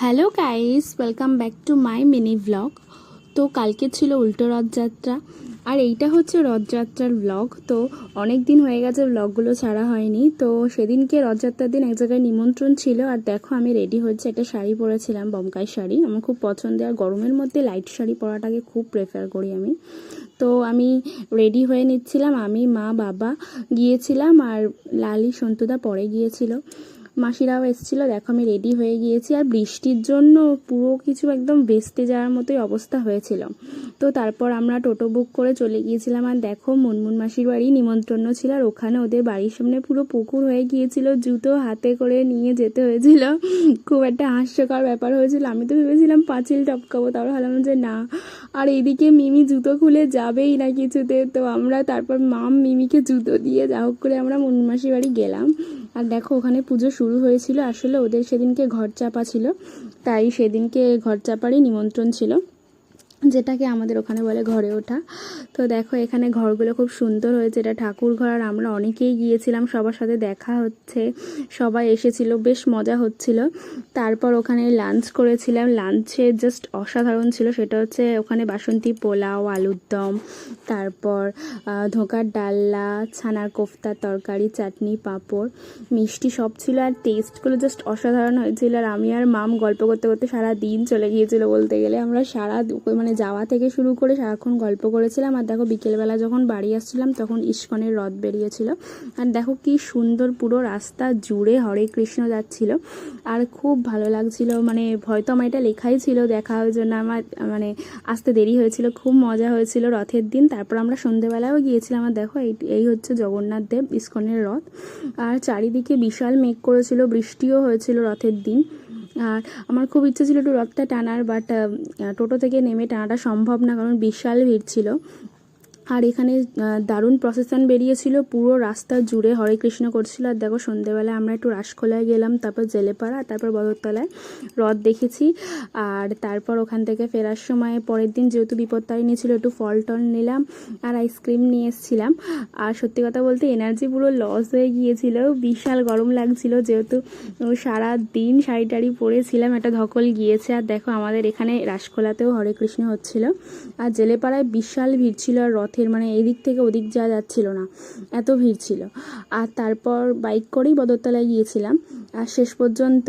Hello guys, welcome back to my mini blog. তো কালকে ছিল উল্টো রথযাত্রা, আর এইটা হচ্ছে রথযাত্রার ব্লগ। তো অনেক দিন হয়ে গেছে ব্লগগুলো ছাড়া হয়নি। তো সেদিনকে রথযাত্রার দিন এক জায়গায় নিমন্ত্রণ ছিল, আর দেখো আমি রেডি হচ্ছে। একটা শাড়ি পরেছিলাম, বমকাই শাড়ি, আমার খুব পছন্দের। আর গরমের মধ্যে লাইট শাড়ি পরাটাকে খুব প্রেফার করি আমি। তো আমি রেডি হয়ে নিচ্ছিলাম, আমি, মা, বাবা গিয়েছিলাম, আর লালি সন্তুদা পরে গিয়েছিল, মাসিরাও এসেছিলো। দেখো আমি রেডি হয়ে গিয়েছি, আর বৃষ্টির জন্য পুরো কিছু একদম ভেস্তে যাওয়ার মতোই অবস্থা হয়েছিল। তো তারপর আমরা টোটো বুক করে চলে গিয়েছিলাম। আর দেখো মুনমুন মাসির বাড়ি নিমন্ত্রণ ছিল, আর ওখানে ওদের বাড়ির সামনে পুরো পুকুর হয়ে গিয়েছিল, জুতো হাতে করে নিয়ে যেতে হয়েছিল। খুব একটা হাস্যকর ব্যাপার হয়েছিল। আমি তো ভেবেছিলাম পাঁচিল টপকাবো, তারপর ভাবলাম যে না। আর এইদিকে মিমি জুতো খুলে যাবেই না কিছুতে। তো আমরা তারপর মাম মিমিকে জুতো দিয়ে যা হোক করে আমরা মুনমুন মাসির বাড়ি গেলাম। আর দেখো ওখানে পুজো শুরু হয়েছিল। আসলে ওদের সেদিনকে ঘর চাপা ছিল, তাই সেদিনকে ঘর চাপারই নিমন্ত্রণ ছিল, যেটাকে আমাদের ওখানে বলে ঘরে ওঠা। তো দেখো এখানে ঘরগুলো খুব সুন্দর হয়েছে, এটা ঠাকুর ঘর। আর আমরা অনেকেই গিয়েছিলাম, সবার সাথে দেখা হচ্ছে, সবাই এসেছিল, বেশ মজা হচ্ছিল। তারপর ওখানে লাঞ্চ করেছিলাম, লাঞ্চে জাস্ট অসাধারণ ছিল। সেটা হচ্ছে ওখানে বাসন্তী পোলাও, আলুর দম, তারপর ধোকার ডালনা, ছানার কোফতার তরকারি, চাটনি, পাঁপড়, মিষ্টি সব ছিল। আর টেস্টগুলো জাস্ট অসাধারণ হয়েছিল। আর আমি আর মাম গল্প করতে করতে সারা দিন চলে গিয়েছিল বলতে গেলে। আমরা যাওয়া থেকে শুরু করে সারাক্ষণ গল্প করেছিলাম। আর দেখো বিকেলবেলা যখন বাড়ি আসছিলাম তখন ইস্কনের রথ বেরিয়েছিল। আর দেখো কি সুন্দর পুরো রাস্তা জুড়ে হরে কৃষ্ণ যাচ্ছিল, আর খুব ভালো লাগছিল। হয়তো আমার এটা লেখাই ছিল দেখা ওই জন্য আমার আসতে দেরি হয়েছিল। খুব মজা হয়েছিল রথের দিন। তারপর আমরা সন্ধেবেলাও গিয়েছিলাম। আর দেখো এই হচ্ছে জগন্নাথ দেব ইস্কনের রথ। আর চারিদিকে বিশাল মেঘ করেছিল, বৃষ্টিও হয়েছিল রথের দিন। আর আমার খুব ইচ্ছে ছিল একটু রথটা টানার, বাট টোটো থেকে নেমে টানাটা সম্ভব না, কারণ বিশাল ভিড় ছিল। আর এখানে দারুণ প্রসেশন বেরিয়েছিল, পুরো রাস্তা জুড়ে হরে কৃষ্ণ করছিল। আর দেখো সন্ধ্যেবেলায় আমরা একটু রাসখোলায় গেলাম, তারপর জেলেপাড়া, তারপর বদরতলায় রথ দেখেছি। আর তারপর ওখান থেকে ফেরার সময় পরের দিন যেহেতু বিপত্তারিণী ছিল, একটু ফল টল নিলাম আর আইসক্রিম নিয়ে এসেছিলাম। আর সত্যি কথা বলতে এনার্জি পুরো লস হয়ে গিয়েছিল, বিশাল গরম লাগছিল, যেহেতু সারা দিন শাড়ি টাড়ি পরেছিলাম, একটা ধকল গিয়েছে। আর দেখো আমাদের এখানে রাসখোলাতেও হরে কৃষ্ণ হচ্ছিল, আর জেলেপাড়ায় বিশাল ভিড় ছিল। আর রথের এদিক থেকে ওদিক যাওয়া যাচ্ছিল না, এত ভিড় ছিল। আর তারপর বাইক করেই বদরতলায় গিয়েছিলাম। আর শেষ পর্যন্ত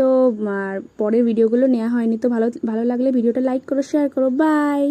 পরের ভিডিওগুলো নেওয়া হয়নি। তো ভালো লাগলে ভিডিওটা লাইক করো, শেয়ার করো, বাই।